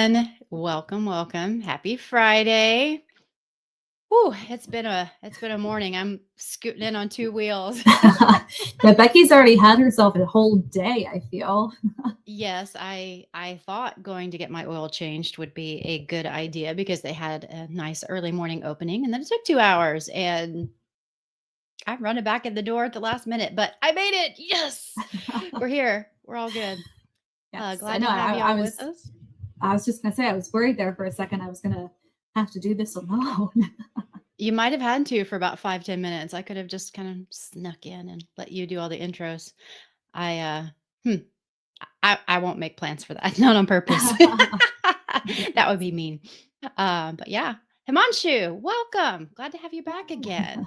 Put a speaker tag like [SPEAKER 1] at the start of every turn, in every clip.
[SPEAKER 1] everyone. Welcome. Happy Friday. Whew, it's been a morning. I'm scooting in on two wheels.
[SPEAKER 2] Yeah, Becky's already had herself a whole day, I feel.
[SPEAKER 1] Yes, I thought going to get my oil changed would be a good idea because they had a nice early morning opening, and then it took 2 hours, and I'm running back in the door at the last minute, but I made it. Yes. We're here. We're all good.
[SPEAKER 2] Yes, I
[SPEAKER 1] Glad
[SPEAKER 2] know.
[SPEAKER 1] to have
[SPEAKER 2] I
[SPEAKER 1] y'all with
[SPEAKER 2] was
[SPEAKER 1] us.
[SPEAKER 2] I was just gonna say I was worried there for a second. I was gonna have to do this alone.
[SPEAKER 1] You might have had to for about 5-10 minutes. I could have just kind of snuck in and let you do all the intros. I I won't make plans for that. Not on purpose. That would be mean. But yeah. Himanshu, welcome. Glad to have you back again.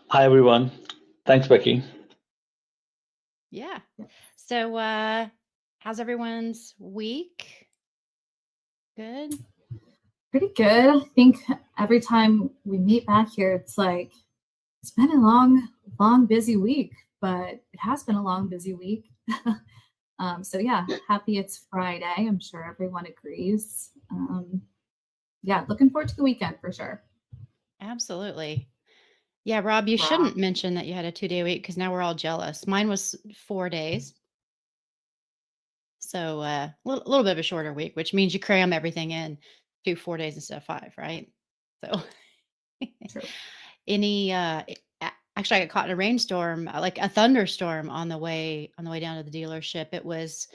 [SPEAKER 3] Hi, everyone. Thanks, Becky.
[SPEAKER 1] Yeah. So how's everyone's week? Good.
[SPEAKER 2] Pretty good. I think every time we meet back here, it's like it's been a long, busy week, but it has been a long, busy week. So yeah, happy it's Friday. I'm sure everyone agrees. Yeah, looking forward to the weekend for sure.
[SPEAKER 1] Absolutely. Yeah, Rob, you shouldn't mention that you had a 2-day week because now we're all jealous. Mine was 4 days. So a little bit of a shorter week, which means you cram everything in to 4 days instead of 5, right? So
[SPEAKER 2] True.
[SPEAKER 1] actually I got caught in a rainstorm, like a thunderstorm on the way down to the dealership. It was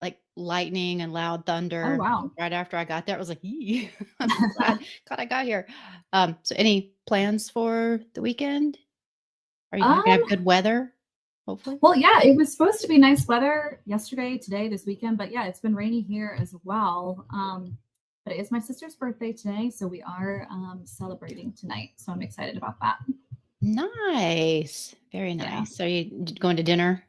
[SPEAKER 1] like lightning and loud
[SPEAKER 2] Oh
[SPEAKER 1] thunder
[SPEAKER 2] wow.
[SPEAKER 1] right after I got there. I was like, "Yee." I'm so glad I got here. So any plans for the weekend? Are you gonna have good weather? Hopefully.
[SPEAKER 2] Well, yeah, it was supposed to be nice weather yesterday, today, this weekend, but yeah, it's been rainy here as well. But it is my sister's birthday today, so we are celebrating tonight. So I'm excited about that.
[SPEAKER 1] Nice. Very
[SPEAKER 2] Yeah.
[SPEAKER 1] nice. So you going to dinner?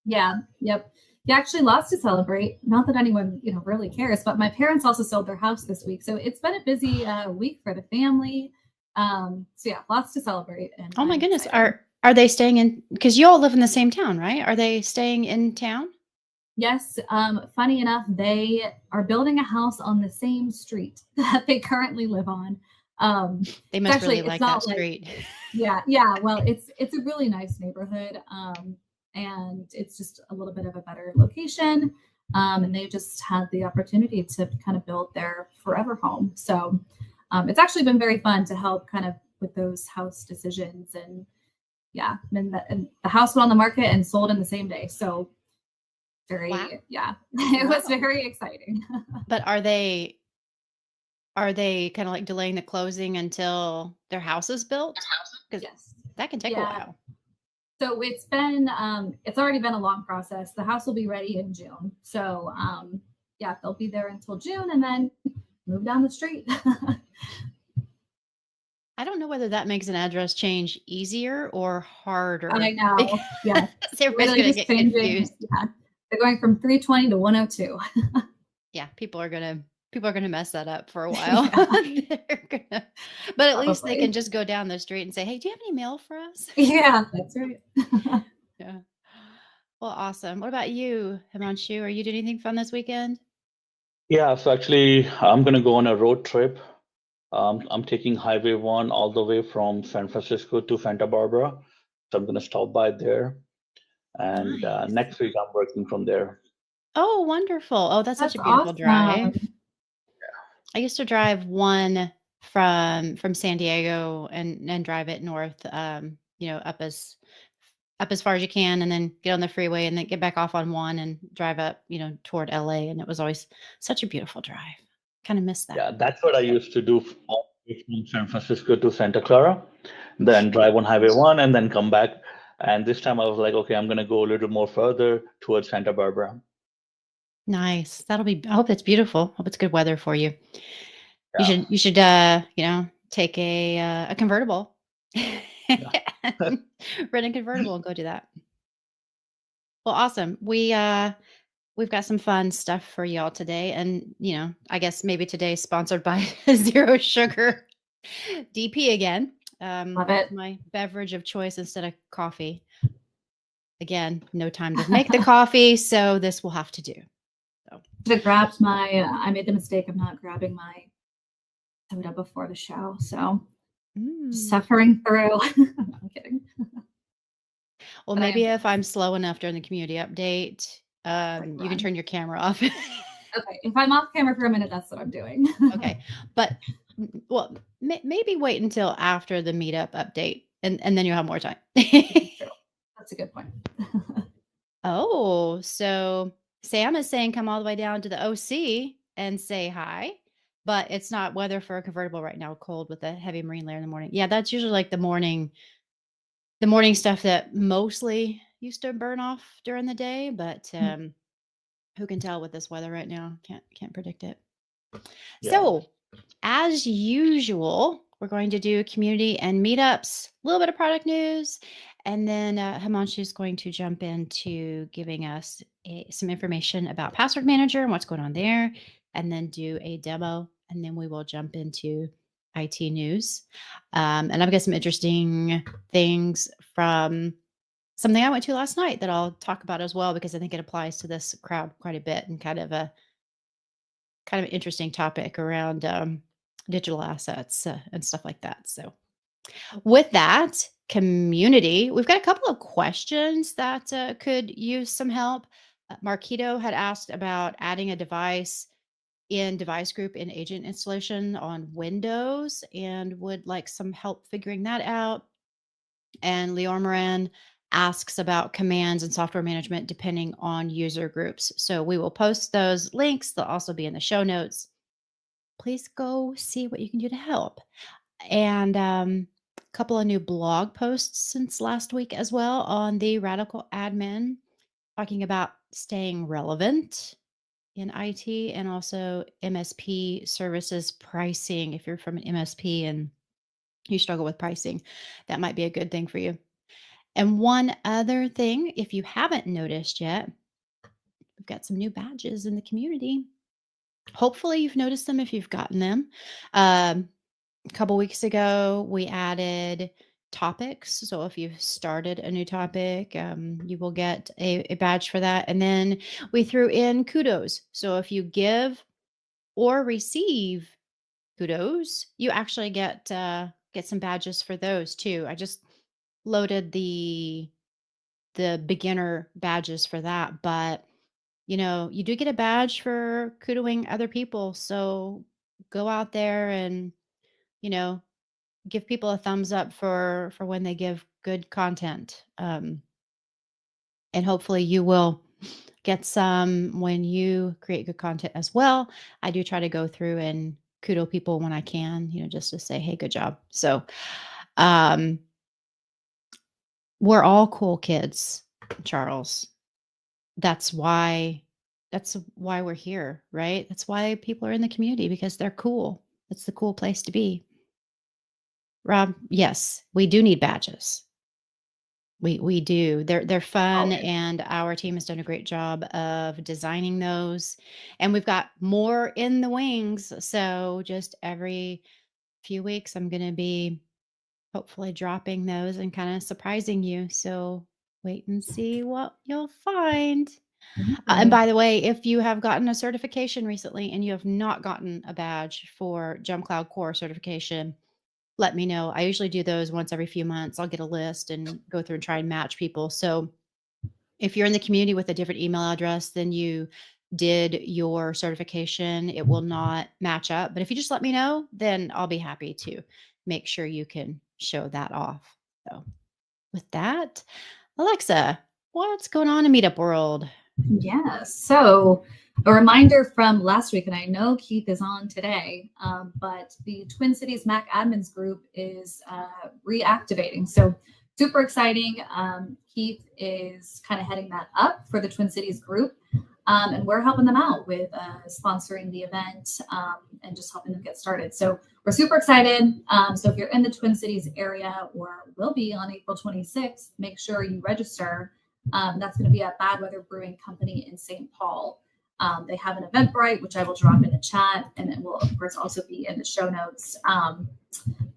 [SPEAKER 2] Yeah, yep. Yeah, actually lots to celebrate. Not that anyone, really cares, but my parents also sold their house this week. So it's been a busy week for the family. So yeah, lots to celebrate. And
[SPEAKER 1] Oh my
[SPEAKER 2] I'm
[SPEAKER 1] goodness.
[SPEAKER 2] excited.
[SPEAKER 1] Are they staying in, because you all live in the same town, right? Are they staying in town?
[SPEAKER 2] Yes, funny enough, they are building a house on the same street that they currently live on.
[SPEAKER 1] They must really
[SPEAKER 2] It's
[SPEAKER 1] like
[SPEAKER 2] not
[SPEAKER 1] that
[SPEAKER 2] like,
[SPEAKER 1] street.
[SPEAKER 2] yeah. Well, it's a really nice neighborhood, and it's just a little bit of a better location. And they just had the opportunity to kind of build their forever home. So it's actually been very fun to help kind of with those house decisions. And yeah, and the house went on the market and sold in the same day. So
[SPEAKER 1] Wow.
[SPEAKER 2] yeah, it was very exciting.
[SPEAKER 1] But are they kind of like delaying the closing until their house is built? Because
[SPEAKER 2] Yes.
[SPEAKER 1] that can take a while.
[SPEAKER 2] So it's already been a long process. The house will be ready in June. So yeah, they'll be there until June and then move down the street.
[SPEAKER 1] I don't know whether that makes an address change easier or harder.
[SPEAKER 2] I know. Yeah.
[SPEAKER 1] Everybody's going to get confused.
[SPEAKER 2] Yeah. They're going from 320 to 102.
[SPEAKER 1] Yeah, people are gonna mess that up for a while. But at least they can just go down the street and say, "Hey, do you have any mail for us?"
[SPEAKER 2] Yeah, that's right.
[SPEAKER 1] Yeah. Well, awesome. What about you, Himanshu? Are you doing anything fun this weekend?
[SPEAKER 3] Yeah, so actually, I'm going to go on a road trip. I'm taking Highway 1 all the way from San Francisco to Santa Barbara. So I'm going to stop by there. And
[SPEAKER 1] Nice.
[SPEAKER 3] next week, I'm working from there.
[SPEAKER 1] Oh, wonderful. Oh, that's such a beautiful
[SPEAKER 2] awesome.
[SPEAKER 1] drive. I used to drive one from San Diego and drive it north, up as far as you can, and then get on the freeway and then get back off on one and drive up, toward LA. And it was always such a beautiful drive. Kind of miss that.
[SPEAKER 3] Yeah, that's what I used to do from San Francisco to Santa Clara, then drive on Highway 1 and then come back. And this time I was like, okay, I'm going to go a little more further towards Santa Barbara.
[SPEAKER 1] Nice. I hope it's beautiful. Hope it's good weather for you.
[SPEAKER 3] Yeah.
[SPEAKER 1] You should take a convertible. Rent a convertible and go do that. Well, awesome. We've got some fun stuff for y'all today, and I guess maybe today's sponsored by Zero Sugar DP again.
[SPEAKER 2] Love it.
[SPEAKER 1] My beverage of choice instead of coffee. Again, no time to make the coffee, so this will have to do. So
[SPEAKER 2] have grabbed my, I made the mistake of not grabbing my soda before the show. So just suffering through. I'm kidding.
[SPEAKER 1] Well,
[SPEAKER 2] But I
[SPEAKER 1] maybe
[SPEAKER 2] am
[SPEAKER 1] if I'm slow enough during the community update, you can turn your camera off.
[SPEAKER 2] Okay, if I'm off camera for a minute, that's what I'm doing.
[SPEAKER 1] Okay, but well, maybe wait until after the meetup update, and then you'll have more time.
[SPEAKER 2] True. That's a good point.
[SPEAKER 1] Oh, so Sam is saying come all the way down to the OC and say hi, but it's not weather for a convertible right now. Cold with a heavy marine layer in the morning. Yeah, that's usually like the morning stuff that mostly used to burn off during the day, but who can tell with this weather right now? Can't predict it.
[SPEAKER 3] Yeah.
[SPEAKER 1] So, as usual, we're going to do community and meetups, a little bit of product news, and then Himanshu is going to jump into giving us some information about Password Manager and what's going on there, and then do a demo, and then we will jump into IT news. And I've got some interesting things from something I went to last night that I'll talk about as well, because I think it applies to this crowd quite a bit, and kind of an interesting topic around digital assets and stuff like that. So with that, community, we've got a couple of questions that could use some help. Marquito had asked about adding a device in device group in agent installation on Windows and would like some help figuring that out. And Leor Moran asks about commands and software management depending on user groups. So we will post those links. They'll also be in the show notes. Please go see what you can do to help. And a couple of new blog posts since last week as well on the Radical Admin, talking about staying relevant in IT and also MSP services pricing. If you're from an MSP and you struggle with pricing, that might be a good thing for you. And one other thing, if you haven't noticed yet, we've got some new badges in the community. Hopefully you've noticed them if you've gotten them. A couple weeks ago, we added topics. So if you've started a new topic, you will get a badge for that. And then we threw in kudos. So if you give or receive kudos, you actually get some badges for those too. I just loaded the beginner badges for that, but you do get a badge for kudoing other people. So go out there and give people a thumbs up for when they give good content, and hopefully you will get some when you create good content as well. I do try to go through and kudo people when I can, just to say, hey, good job. So we're all cool kids, Charles. That's why we're here, right? That's why people are in the community, because they're cool. It's the cool place to be. Rob, yes, we do need badges. We do. They're fun, and our team has done a great job of designing those. And we've got more in the wings. So just every few weeks, I'm going to be hopefully dropping those and kind of surprising you. So wait and see what you'll find. And by the way, if you have gotten a certification recently and you have not gotten a badge for JumpCloud Core certification, let me know. I usually do those once every few months. I'll get a list and go through and try and match people. So if you're in the community with a different email address than you did your certification, it will not match up. But if you just let me know, then I'll be happy to make sure you can show that off. So with that, Alexa, what's going on in Meetup World?
[SPEAKER 2] Yes. So a reminder from last week, and I know Keith is on today, but the Twin Cities Mac Admins group is reactivating. So super exciting. Keith is kind of heading that up for the Twin Cities group. And we're helping them out with sponsoring the event and just helping them get started. So we're super excited. So if you're in the Twin Cities area, or will be on April 26th, make sure you register. That's going to be at Bad Weather Brewing Company in St. Paul. They have an Eventbrite, which I will drop in the chat, and it will, of course, also be in the show notes.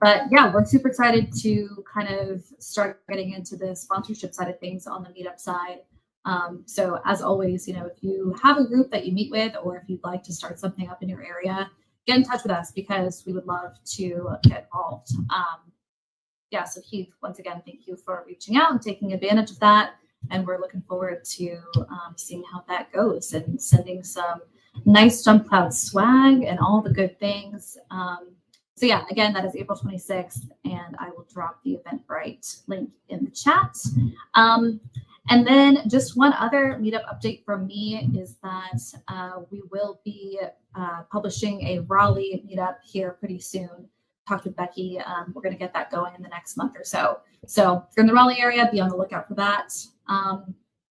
[SPEAKER 2] But yeah, we're super excited to kind of start getting into the sponsorship side of things on the meetup side. So as always, if you have a group that you meet with, or if you'd like to start something up in your area, get in touch with us because we would love to get involved. Yeah, so Heath, once again, thank you for reaching out and taking advantage of that. And we're looking forward to seeing how that goes and sending some nice JumpCloud swag and all the good things. So yeah, again, that is April 26th, and I will drop the Eventbrite link in the chat. And then just one other meetup update from me is that we will be publishing a Raleigh meetup here pretty soon. Talked with Becky. We're going to get that going in the next month or so. So if you're in the Raleigh area, be on the lookout for that.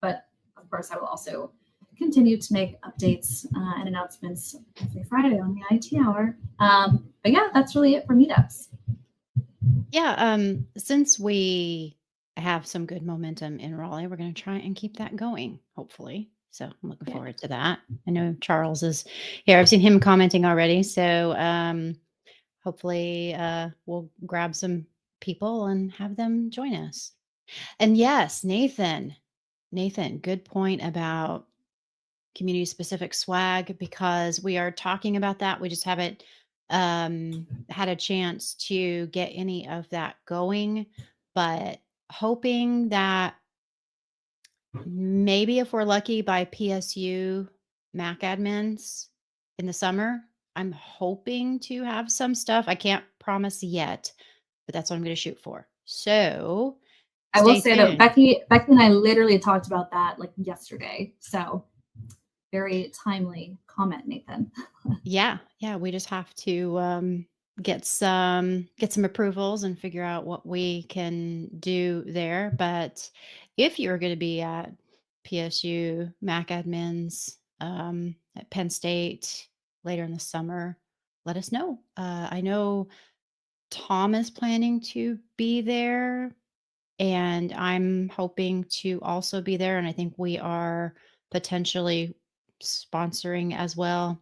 [SPEAKER 2] But of course, I will also continue to make updates and announcements every Friday on the IT Hour. But yeah, that's really it for meetups.
[SPEAKER 1] Yeah, since we have some good momentum in Raleigh, we're going to try and keep that going, hopefully. So I'm looking forward to that. I know Charles is here. I've seen him commenting already. So hopefully we'll grab some people and have them join us. And yes, Nathan, good point about community specific swag, because we are talking about that. We just haven't had a chance to get any of that going, but hoping that maybe if we're lucky by PSU Mac admins in the summer, I'm hoping to have some stuff. I can't promise yet, but that's what I'm going to shoot for. So
[SPEAKER 2] I will
[SPEAKER 1] stay
[SPEAKER 2] say that
[SPEAKER 1] tuned.
[SPEAKER 2] Becky and I literally talked about that like yesterday. So very timely comment, Nathan.
[SPEAKER 1] Yeah, we just have to get some approvals and figure out what we can do there. But if you're going to be at PSU Mac admins at Penn State later in the summer, let us know. I know Tom is planning to be there, and I'm hoping to also be there. And I think we are potentially sponsoring as well.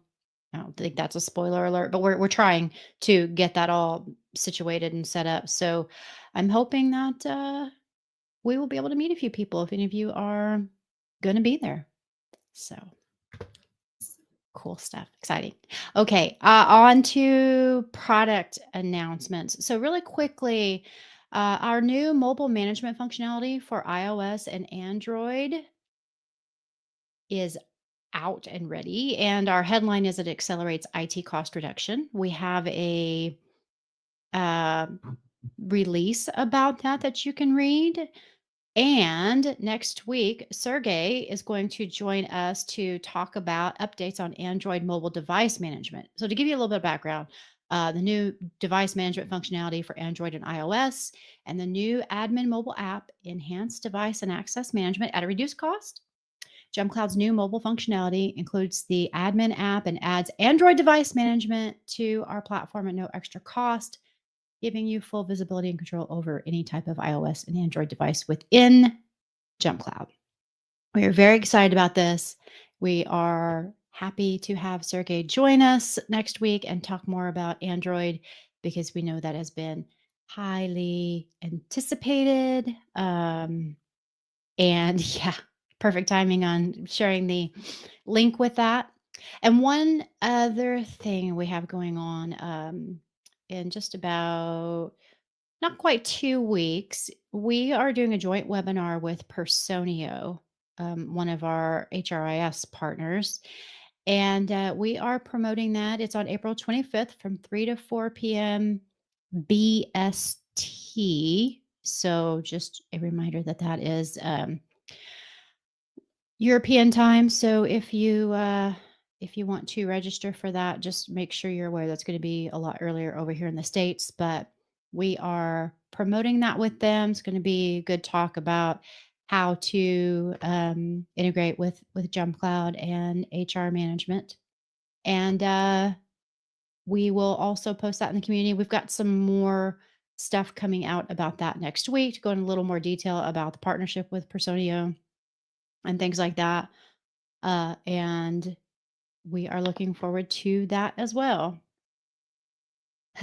[SPEAKER 1] I don't think that's a spoiler alert, but we're trying to get that all situated and set up. So I'm hoping that we will be able to meet a few people if any of you are going to be there. So cool stuff. Exciting. Okay, on to product announcements. So really quickly, our new mobile management functionality for iOS and Android is out and ready. And our headline is it accelerates IT cost reduction. We have a release about that you can read. And next week, Sergey is going to join us to talk about updates on Android mobile device management. So to give you a little bit of background, the new device management functionality for Android and iOS, and the new admin mobile app, enhanced device and access management at a reduced cost. JumpCloud's new mobile functionality includes the admin app and adds Android device management to our platform at no extra cost, giving you full visibility and control over any type of iOS and Android device within JumpCloud. We are very excited about this. We are happy to have Sergey join us next week and talk more about Android, because we know that has been highly anticipated. And yeah, perfect timing on sharing the link with that. And one other thing we have going on in just about not quite 2 weeks, we are doing a joint webinar with Personio, one of our HRIS partners. And we are promoting that. It's on April 25th from 3 to 4 p.m. BST. So just a reminder that is European time. So if you want to register for that, just make sure you're aware that's going to be a lot earlier over here in the States, but we are promoting that with them. It's going to be a good talk about how to integrate with JumpCloud and HR management. And we will also post that in the community. We've got some more stuff coming out about that next week to go into a little more detail about the partnership with Personio and things like that. And we are looking forward to that as well.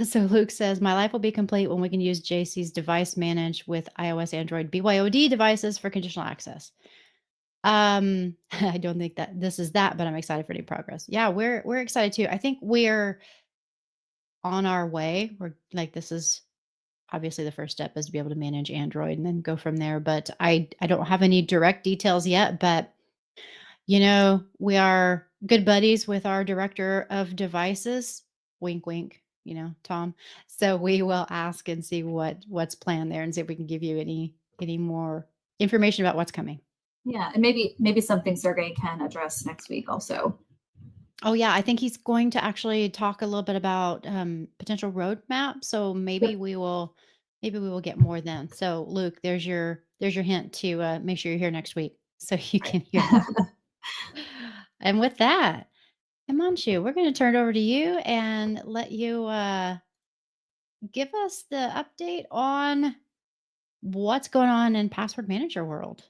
[SPEAKER 1] So Luke says, my life will be complete when we can use JC's device manage with iOS, Android, BYOD devices for conditional access. I don't think that this is that, but I'm excited for any progress. Yeah, we're excited too. I think we're on our way. We're like, this is obviously the first step is to be able to manage Android and then go from there. But I don't have any direct details yet, but we are good buddies with our director of devices. Wink, wink, Tom. So we will ask and see what's planned there and see if we can give you any more information about what's coming.
[SPEAKER 2] Yeah, and maybe something Sergey can address next week also.
[SPEAKER 1] Oh yeah, I think he's going to actually talk a little bit about potential roadmap. So maybe we will get more then. So Luke, there's your hint to make sure you're here next week so you can hear that. And with that, Himanshu, we're going to turn it over to you and let you give us the update on what's going on in Password Manager world.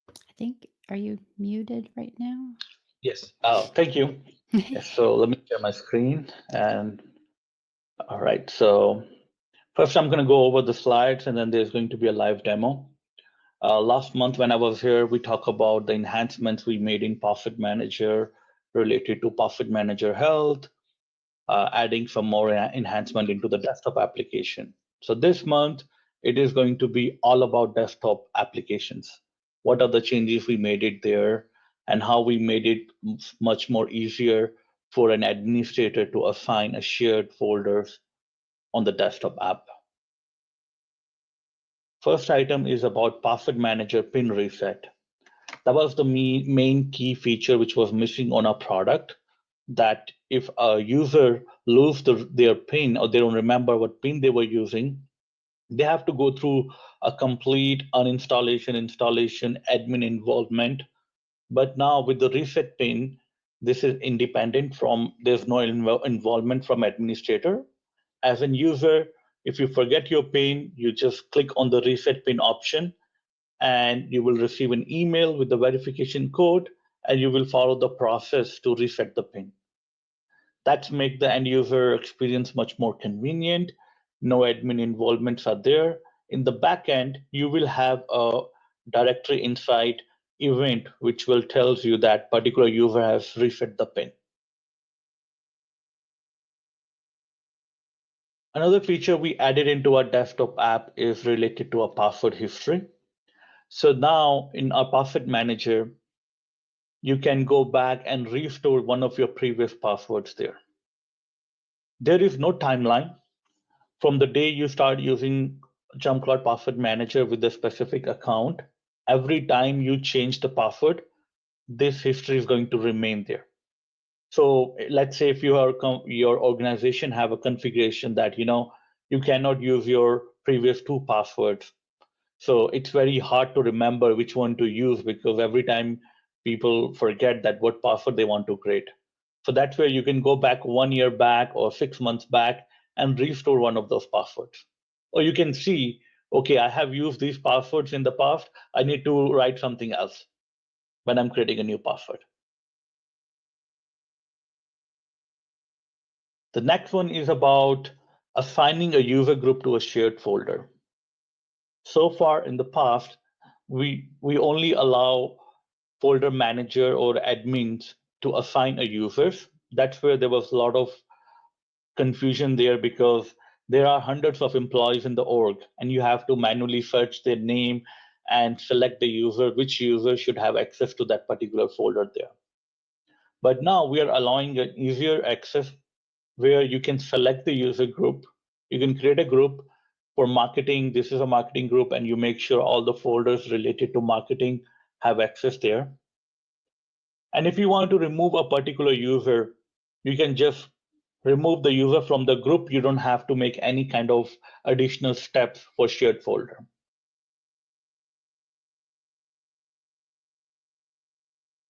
[SPEAKER 1] I think, are you muted right now?
[SPEAKER 3] Yes. Thank you. Yes, so let me share my screen. And all right. So first, I'm going to go over the slides, and then there's going to be a live demo. Last month, when I was here, we talked about the enhancements we made in Password Manager related to Password Manager Health, adding some more enhancement into the desktop application. So this month, it is going to be all about desktop applications. What are the changes we made it there, and how we made it much more easier for an administrator to assign a shared folders on the desktop app. First item is about Password Manager pin reset. That was the main key feature which was missing on our product, that if a user loses their pin or they don't remember what pin they were using, they have to go through a complete uninstallation, installation, admin involvement. But now with the reset pin, this is independent from, there's no involvement from administrator. As a user, if you forget your pin, you just click on the reset pin option and you will receive an email with the verification code, and you will follow the process to reset the pin. That's make the end user experience much more convenient. No admin involvements are there. In the back end, you will have a directory insight event which will tells you that particular user has reset the pin. Another feature we added into our desktop app is related to our password history. So now in our password manager, you can go back and restore one of your previous passwords there. There is no timeline. From the day you start using JumpCloud Password Manager with a specific account, every time you change the password, this history is going to remain there. So let's say if your organization have a configuration that you cannot use your previous 2 passwords. So it's very hard to remember which one to use, because every time people forget that what password they want to create. So that's where you can go back 1 year back or 6 months back and restore one of those passwords. Or you can see, okay, I have used these passwords in the past. I need to write something else when I'm creating a new password. The next one is about assigning a user group to a shared folder. So far in the past, we only allow folder manager or admins to assign a users. That's where there was a lot of confusion there, because there are hundreds of employees in the org and you have to manually search their name and select the user, which user should have access to that particular folder there. But now we are allowing an easier access where you can select the user group. You can create a group for marketing. This is a marketing group, and you make sure all the folders related to marketing have access there. And if you want to remove a particular user, you can just remove the user from the group. You don't have to make any kind of additional steps for shared folder.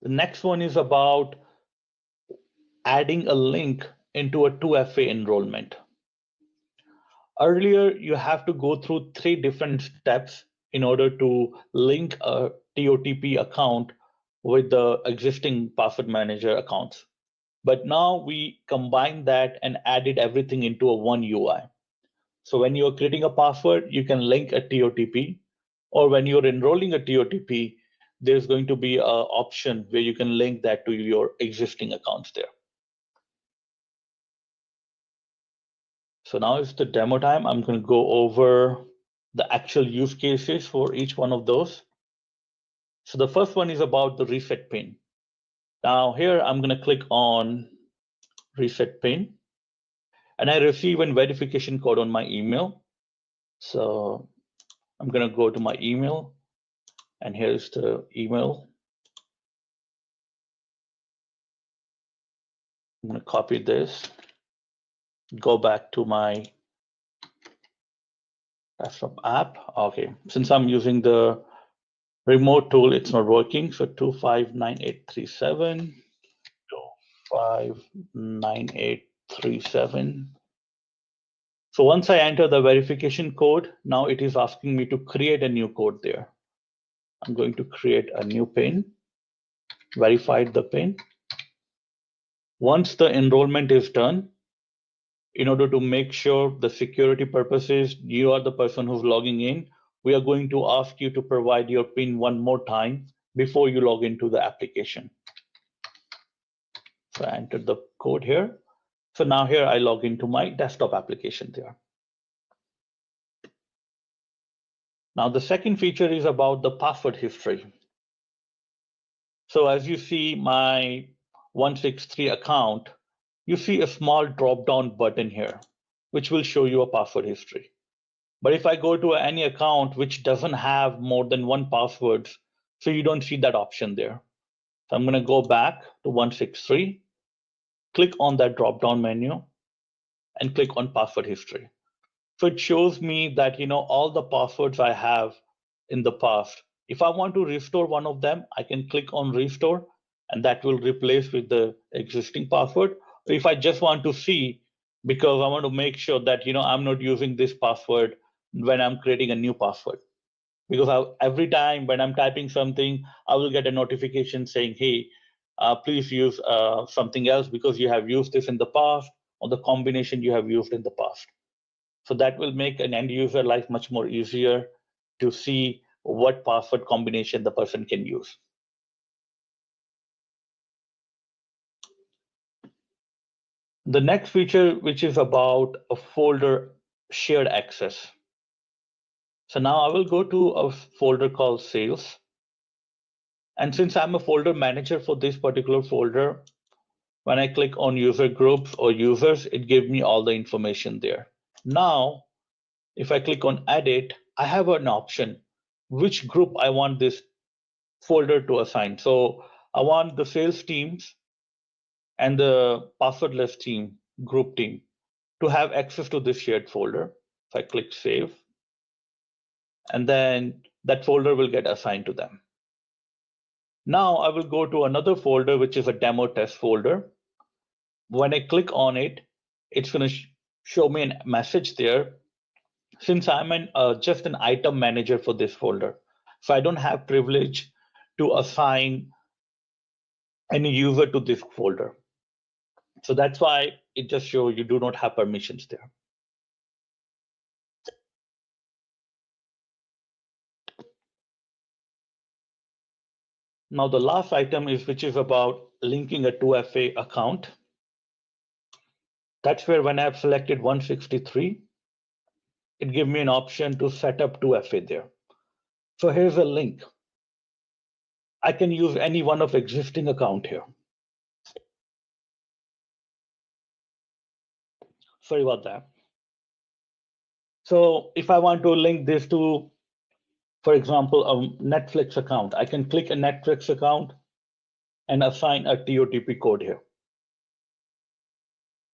[SPEAKER 3] The next one is about adding a link into a 2FA enrollment. Earlier, you have to go through 3 different steps in order to link a TOTP account with the existing password manager accounts. But now we combine that and added everything into a one UI. So when you're creating a password, you can link a TOTP, or when you're enrolling a TOTP, there's going to be an option where you can link that to your existing accounts there. So now is the demo time. I'm going to go over the actual use cases for each one of those. So the first one is about the reset pin. Now here I'm going to click on reset pin, and I receive a verification code on my email. So I'm going to go to my email, and here's the email. I'm going to copy this, go back to my desktop app. Okay, since I'm using the remote tool, it's not working. So 259837, 259837. So once I enter the verification code, now it is asking me to create a new code there. I'm going to create a new PIN, verified the PIN. Once the enrollment is done, in order to make sure the security purposes, you are the person who's logging in, we are going to ask you to provide your PIN one more time before you log into the application. So I entered the code here. So now here I log into my desktop application there. Now the second feature is about the password history. So as you see my 163 account, you see a small drop-down button here, which will show you a password history. But if I go to any account which doesn't have more than one password, so you don't see that option there. So I'm going to go back to 163, click on that drop-down menu, and click on password history. So it shows me that all the passwords I have in the past. If I want to restore one of them, I can click on restore, and that will replace with the existing password. Or if I just want to see, because I want to make sure that I'm not using this password when I'm creating a new password. Because every time when I'm typing something, I will get a notification saying, hey, please use something else because you have used this in the past, or the combination you have used in the past. So that will make an end user life much more easier to see what password combination the person can use. The next feature, which is about a folder shared access. So now I will go to a folder called sales. And since I'm a folder manager for this particular folder, when I click on user groups or users, it gives me all the information there. Now, if I click on edit, I have an option, which group I want this folder to assign. So I want the sales teams and the passwordless team, group team, to have access to this shared folder. So I click save, and then that folder will get assigned to them. Now I will go to another folder, which is a demo test folder. When I click on it, it's going to show me a message there. Since I'm just an item manager for this folder, so I don't have privilege to assign any user to this folder. So that's why it just shows you do not have permissions there. Now the last item is which is about linking a 2FA account. That's where when I've selected 163, it gives me an option to set up 2FA there. So here's a link. I can use any one of existing account here. Sorry about that. So if I want to link this to, for example, a Netflix account, I can click a Netflix account and assign a TOTP code here.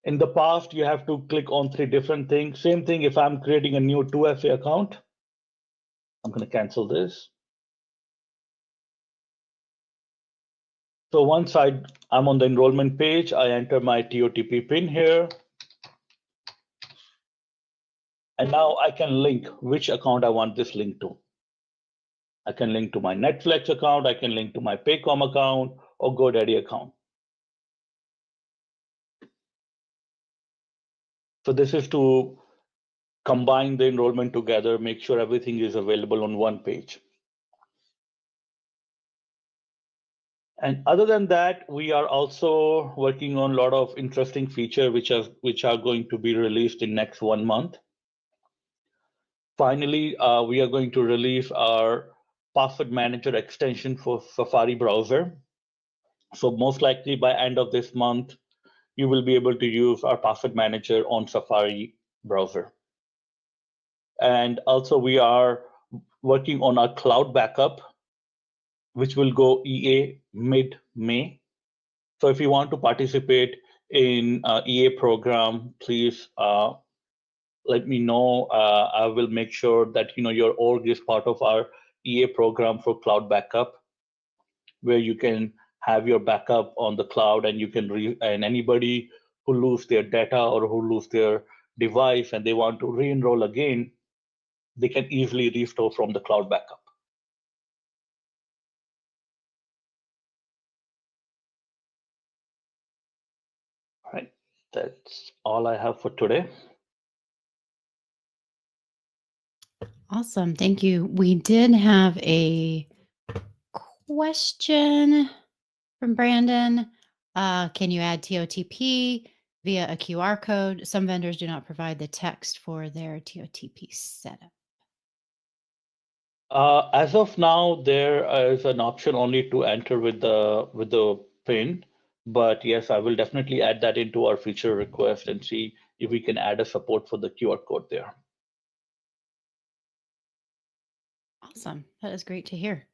[SPEAKER 3] In the past, you have to click on 3 different things. Same thing if I'm creating a new 2FA account. I'm going to cancel this. So once I'm on the enrollment page, I enter my TOTP PIN here. And now I can link which account I want this link to. I can link to my Netflix account, I can link to my Paycom account or GoDaddy account. So this is to combine the enrollment together, make sure everything is available on one page. And other than that, we are also working on a lot of interesting features which are going to be released in next 1 month. Finally, we are going to release our password manager extension for Safari browser. So most likely by end of this month, you will be able to use our password manager on Safari browser. And also we are working on our cloud backup, which will go EA mid-May. So if you want to participate in EA program, please let me know. I will make sure that your org is part of our EA program for cloud backup, where you can have your backup on the cloud, and you can and anybody who lose their data or who lose their device and they want to re-enroll again, they can easily restore from the cloud backup. All right, that's all I have for today.
[SPEAKER 1] Awesome. Thank you. We did have a question from Brandon. Can you add TOTP via a QR code? Some vendors do not provide the text for their TOTP setup.
[SPEAKER 3] As of now, there is an option only to enter with the PIN, but yes, I will definitely add that into our feature request and see if we can add a support for the QR code there.
[SPEAKER 1] Awesome. That is great to hear.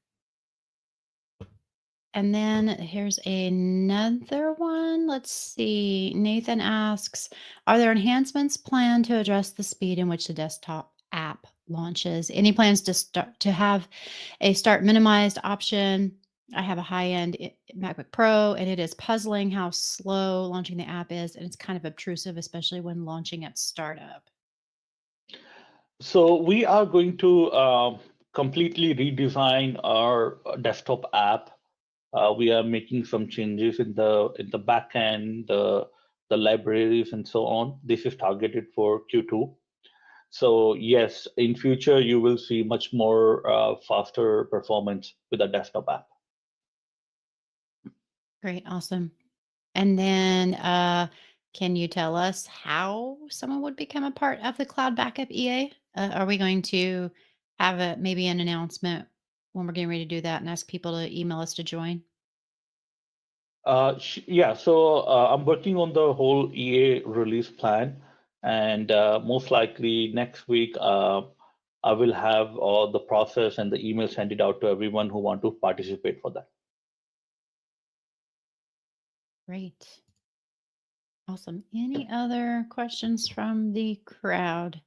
[SPEAKER 1] And then here's another one. Let's see. Nathan asks, are there enhancements planned to address the speed in which the desktop app launches? Any plans to have a start minimized option? I have a high-end MacBook Pro, and it is puzzling how slow launching the app is, and it's kind of obtrusive, especially when launching at startup.
[SPEAKER 3] So we are going to completely redesign our desktop app. We are making some changes in the back end, the libraries, and so on. This is targeted for Q2. So yes, in future you will see much more faster performance with a desktop app.
[SPEAKER 1] Great, awesome. And then can you tell us how someone would become a part of the Cloud Backup EA? Are we going to have maybe an announcement when we're getting ready to do that and ask people to email us to join?
[SPEAKER 3] Yeah, so I'm working on the whole EA release plan, and most likely next week I will have all the process and the email sent it out to everyone who want to participate for that.
[SPEAKER 1] Great. Awesome. Any other questions from the crowd?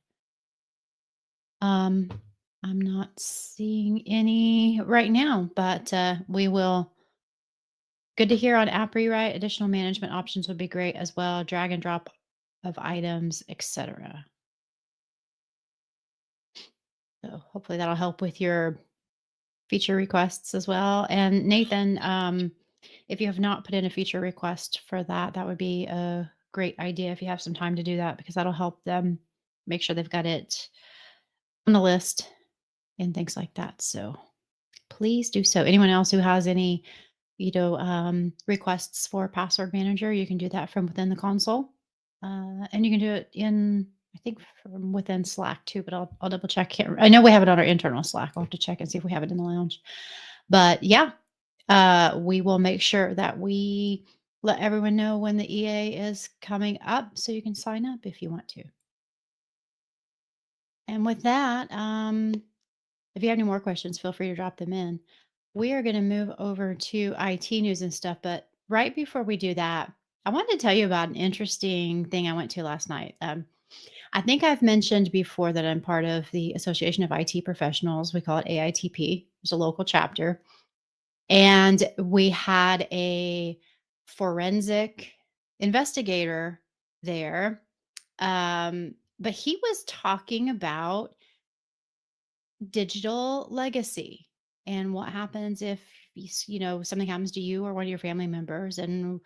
[SPEAKER 1] I'm not seeing any right now, but we will. Good to hear on app rewrite. Additional management options would be great as well. Drag and drop of items, etc. So hopefully that'll help with your feature requests as well. And Nathan, if you have not put in a feature request for that, that would be a great idea if you have some time to do that, because that'll help them make sure they've got it on the list and things like that. So please do so. Anyone else who has any, requests for password manager, you can do that from within the console. And you can do it in, I think, from within Slack too, but I'll double check. I know we have it on our internal Slack. I'll have to check and see if we have it in the lounge. But yeah, we will make sure that we let everyone know when the EA is coming up so you can sign up if you want to. And with that, if you have any more questions, feel free to drop them in. We are going to move over to IT news and stuff. But right before we do that, I wanted to tell you about an interesting thing I went to last night. I think I've mentioned before that I'm part of the Association of IT Professionals. We call it AITP. It's a local chapter. And we had a forensic investigator there. But he was talking about digital legacy and what happens if something happens to you or one of your family members, and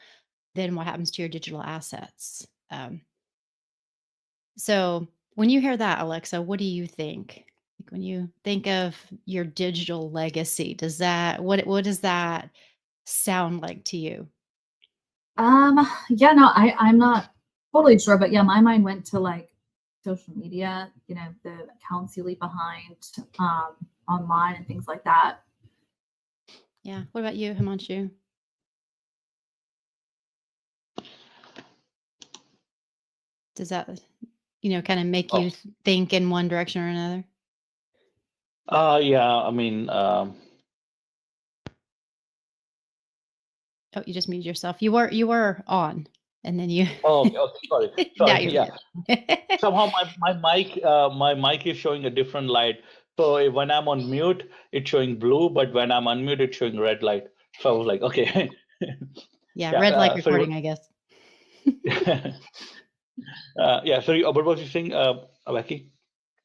[SPEAKER 1] then what happens to your digital assets. So When you hear that, Alexa, what do you think? Like when you think of your digital legacy, does that what does that sound like to you?
[SPEAKER 2] Yeah, no, I'm not totally sure, but yeah, my mind went to like social media, the accounts you leave behind online and things like that.
[SPEAKER 1] Yeah. What about you, Himanshu? Does that, kind of make
[SPEAKER 3] Oh,
[SPEAKER 1] you think in one direction or another?
[SPEAKER 3] yeah. I mean,
[SPEAKER 1] Oh, you just muted yourself. You were on, and then you
[SPEAKER 3] oh, okay, okay, sorry,
[SPEAKER 1] now
[SPEAKER 3] sorry.
[SPEAKER 1] you're
[SPEAKER 3] Yeah.
[SPEAKER 1] muted.
[SPEAKER 3] Somehow my mic is showing a different light. So when I'm on mute, it's showing blue, but when I'm unmuted, it's showing red light. So I was like, okay.
[SPEAKER 1] Yeah,
[SPEAKER 3] Yeah.
[SPEAKER 1] red flag
[SPEAKER 3] So
[SPEAKER 1] recording, I guess.
[SPEAKER 3] yeah. Sorry. What was you saying, Becky?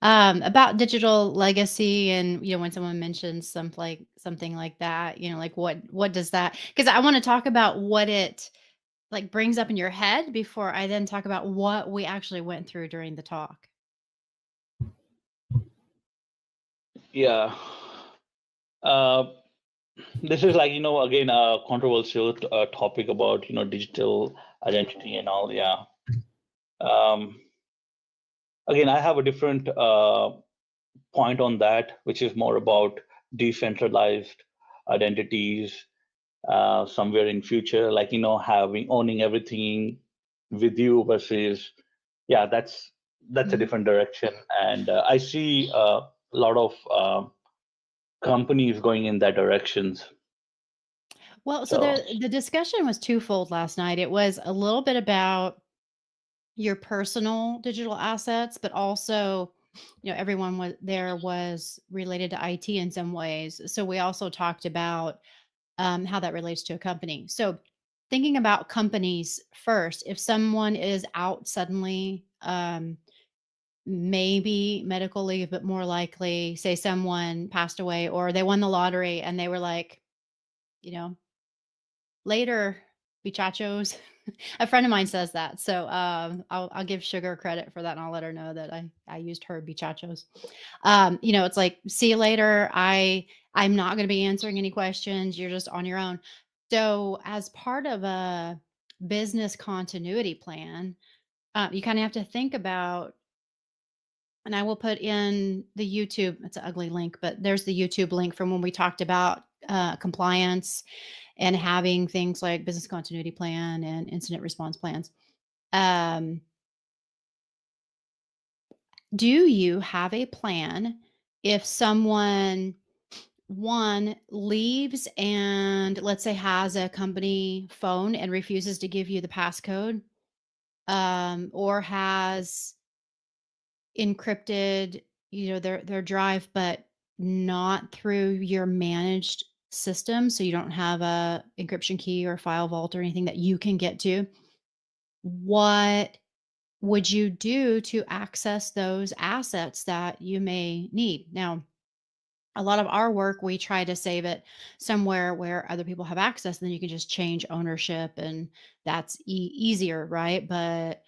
[SPEAKER 1] About digital legacy and when someone mentions something like that, like what does that, because I want to talk about what it like brings up in your head before I then talk about what we actually went through during the talk.
[SPEAKER 3] Yeah. Uh, this is like again a controversial topic about digital identity and all. Yeah. Um, Again, I have a different point on that, which is more about decentralized identities somewhere in future, like having owning everything with you versus, yeah, that's a
[SPEAKER 1] Mhm.
[SPEAKER 3] different direction, and I see a lot of companies going in that directions.
[SPEAKER 1] Well, so
[SPEAKER 3] So
[SPEAKER 1] the discussion was twofold last night. It was a little bit about your personal digital assets, but also, everyone was related to IT in some ways. So we also talked about how that relates to a company. So thinking about companies first, if someone is out suddenly, maybe medical leave, but more likely, say someone passed away or they won the lottery and they were like, you know, later, bichachos. A friend of mine says that. So I'll give Sugar credit for that and I'll let her know that I used her bichachos. It's like, see you later. I'm not going to be answering any questions. You're just on your own. So as part of a business continuity plan, you kind of have to think about, and I will put in the YouTube, it's an ugly link, but there's the YouTube link from when we talked about compliance and having things like business continuity plan and incident response plans. Um, do you have a plan if someone one leaves and let's say has a company phone and refuses to give you the passcode, or has encrypted their drive but not through your managed system, so you don't have a encryption key or file vault or anything that you can get to? What would you do to access those assets that you may need? Now, a lot of our work, we try to save it somewhere where other people have access, and then you can just change ownership, and that's easier, right? But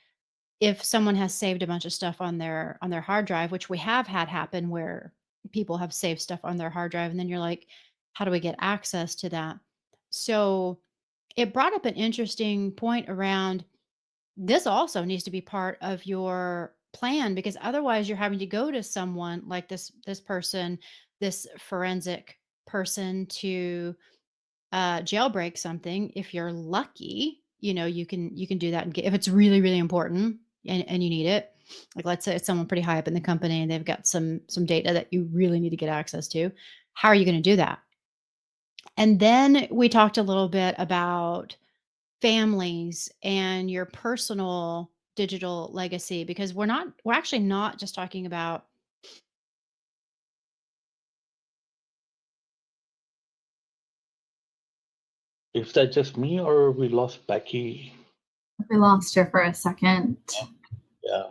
[SPEAKER 1] if someone has saved a bunch of stuff on their hard drive, which we have had happen where people have saved stuff on their hard drive, and then you're like, how do we get access to that? So it brought up an interesting point around, this also needs to be part of your plan, because otherwise you're having to go to someone like this person, this forensic person, to jailbreak something. If you're lucky, you can do that and get, if it's really really important and you need it. Like, let's say it's someone pretty high up in the company and they've got some data that you really need to get access to. How are you going to do that? And then we talked a little bit about families and your personal digital legacy, because we're actually not just talking about.
[SPEAKER 3] is that just me or we lost Becky?
[SPEAKER 2] We lost her for a second.
[SPEAKER 3] Yeah.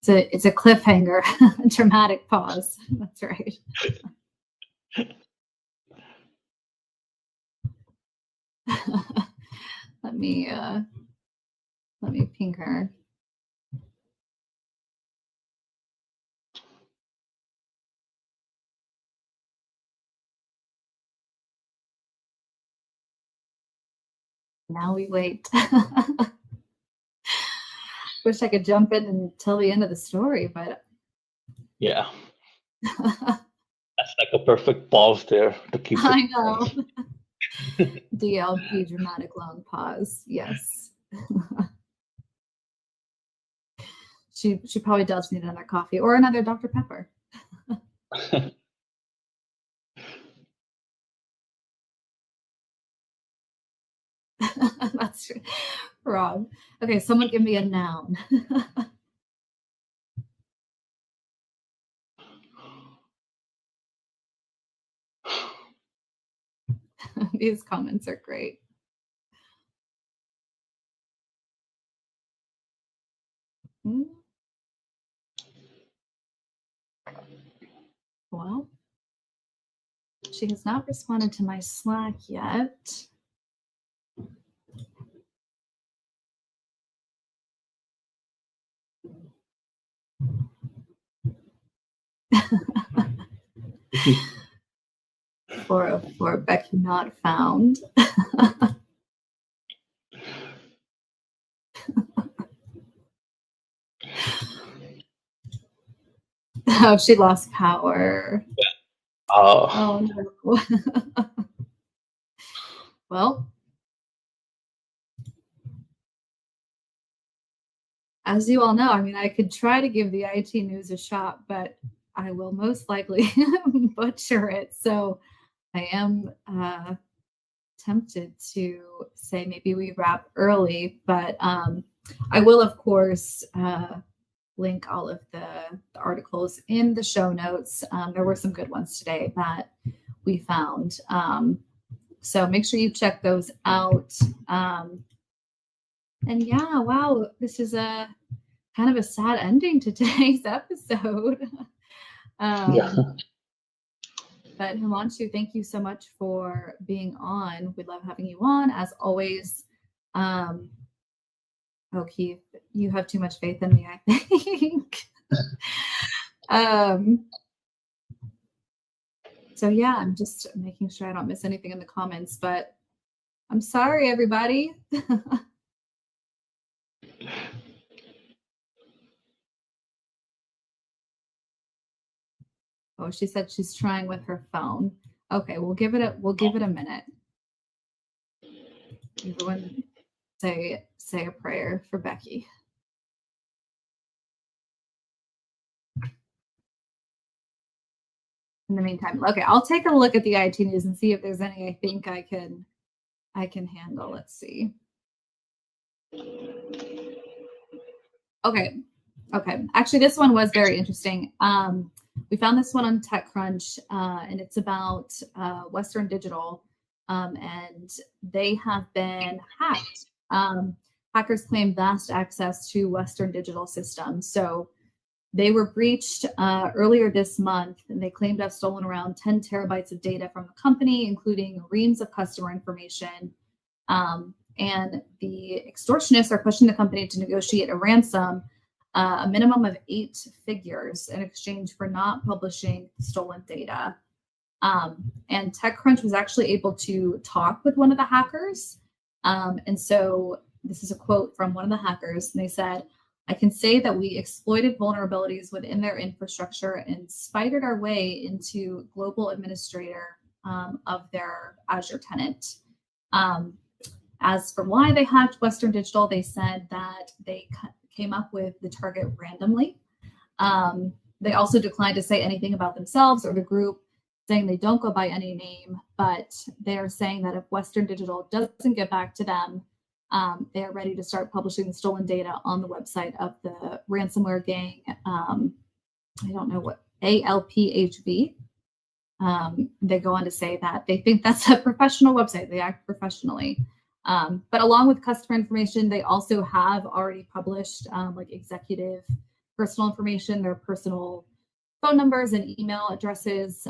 [SPEAKER 2] It's a cliffhanger, a dramatic pause. That's right. let me let me ping her. Now we wait. Wish I could jump in and tell the end of the story, but
[SPEAKER 3] Yeah, that's like a perfect pause there to keep
[SPEAKER 2] I
[SPEAKER 3] the
[SPEAKER 2] know.
[SPEAKER 3] suspense.
[SPEAKER 2] DLP, dramatic long pause. Yes. She probably does need another coffee or another Dr. Pepper. That's wrong. Okay, someone give me a noun. These comments are great. Well, she has not responded to my Slack yet. for Becky not found. Oh, she lost power. Oh no. Well, as you all know, I mean, I could try to give the IT news a shot, but I will most likely butcher it. So I am tempted to say maybe we wrap early, but I will, of course, link all of the articles in the show notes. There were some good ones today that we found. So make sure you check those out. And yeah, wow, this is a kind of a sad ending to today's episode.
[SPEAKER 3] Yeah.
[SPEAKER 2] But Himanshu, thank you so much for being on. We love having you on, as always. Oh, Keith, you have too much faith in me, I think. So yeah, I'm just making sure I don't miss anything in the comments, but I'm sorry, everybody. Oh, she said she's trying with her phone. Okay, we'll give it a minute. Everyone say a prayer for Becky. In the meantime, okay, I'll take a look at the IT news and see if there's any I think I can handle. Let's see. Okay. Actually, this one was very interesting. We found this one on TechCrunch, and it's about Western Digital, and they have been hacked. Hackers claim vast access to Western Digital systems. So they were breached earlier this month, and they claimed to have stolen around 10 terabytes of data from the company, including reams of customer information. And the extortionists are pushing the company to negotiate a ransom, a minimum of 8 figures, in exchange for not publishing stolen data. And TechCrunch was actually able to talk with one of the hackers. And so this is a quote from one of the hackers, and they said, "I can say that we exploited vulnerabilities within their infrastructure and spidered our way into global administrator of their Azure tenant." As for why they hacked Western Digital, they said that they came up with the target randomly. They also declined to say anything about themselves or the group, saying they don't go by any name, but they're saying that if Western Digital doesn't get back to them, they are ready to start publishing the stolen data on the website of the ransomware gang. I don't know what, ALPHV. They go on to say that they think that's a professional website. They act professionally. But along with customer information, they also have already published like executive personal information, their personal phone numbers and email addresses.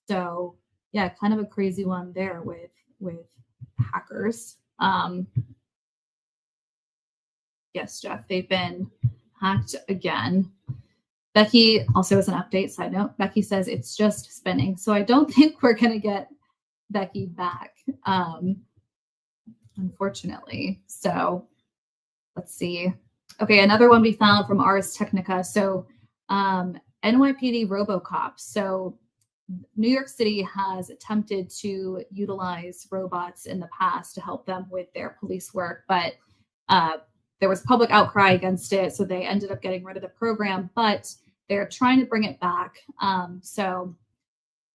[SPEAKER 2] So yeah, kind of a crazy one there with hackers. Yes, Jeff, they've been hacked again. Becky also has an update, side note. Becky says it's just spinning. So I don't think we're going to get Becky back. unfortunately. So let's see. Okay, another one we found from Ars Technica. So NYPD RoboCops. So New York City has attempted to utilize robots in the past to help them with their police work, but there was public outcry against it, so they ended up getting rid of the program, but they're trying to bring it back. So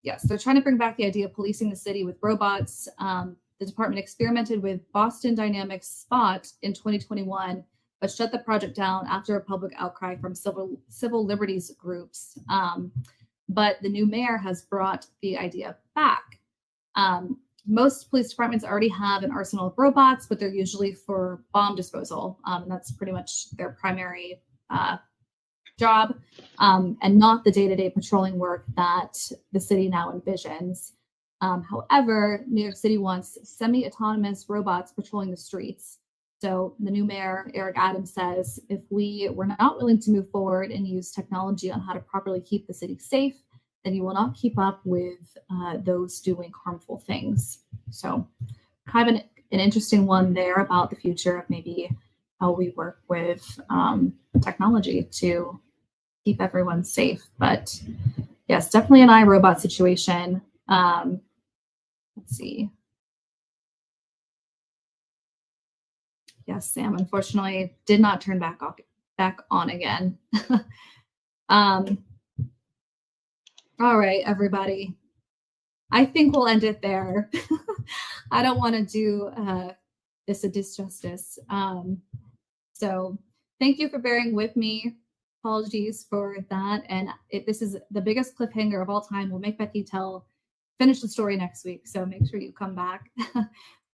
[SPEAKER 2] yes, they're trying to bring back the idea of policing the city with robots. The department experimented with Boston Dynamics Spot in 2021, but shut the project down after a public outcry from civil liberties groups. But the new mayor has brought the idea back. Most police departments already have an arsenal of robots, but they're usually for bomb disposal. And that's pretty much their primary job, and not the day-to-day patrolling work that the city now envisions. However, New York City wants semi-autonomous robots patrolling the streets. So the new mayor, Eric Adams, says, if we were not willing to move forward and use technology on how to properly keep the city safe, then you will not keep up with those doing harmful things. So kind of an interesting one there about the future of maybe how we work with technology to keep everyone safe. But yes, definitely an iRobot situation. Let's see. Yes, Sam, unfortunately, did not turn back on again. All right, everybody. I think we'll end it there. I don't want to do this a disjustice. So thank you for bearing with me. Apologies for that. And this is the biggest cliffhanger of all time. We'll make Becky finish the story next week. So make sure you come back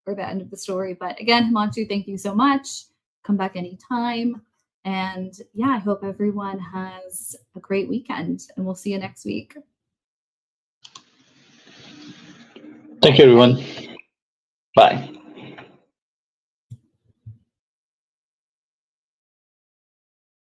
[SPEAKER 2] for the end of the story. But again, Himanshu, thank you so much. Come back anytime. And yeah, I hope everyone has a great weekend, and we'll see you next week.
[SPEAKER 3] Thank you, everyone. Bye.